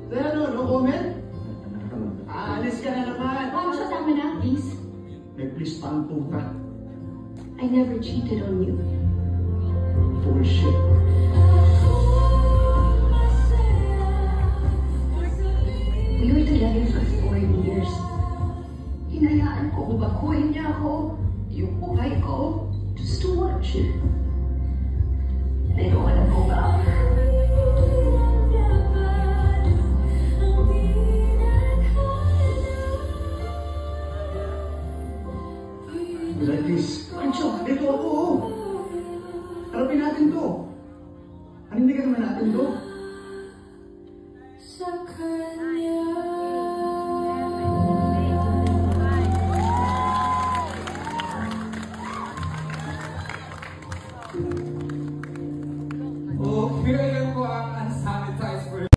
Ano, no comment? Aalis ka na naman. Mom, shut up na, please. Please, pang puta. I never cheated on you. Bullshit. We were together for 4 years. Hinayaan ko kung bakuhin niya ako, yung buhay ko, just to watch it. And I don't wanna go back. Like this. Pancho, ito ako. Harapin natin to. Hanindigan naman natin to.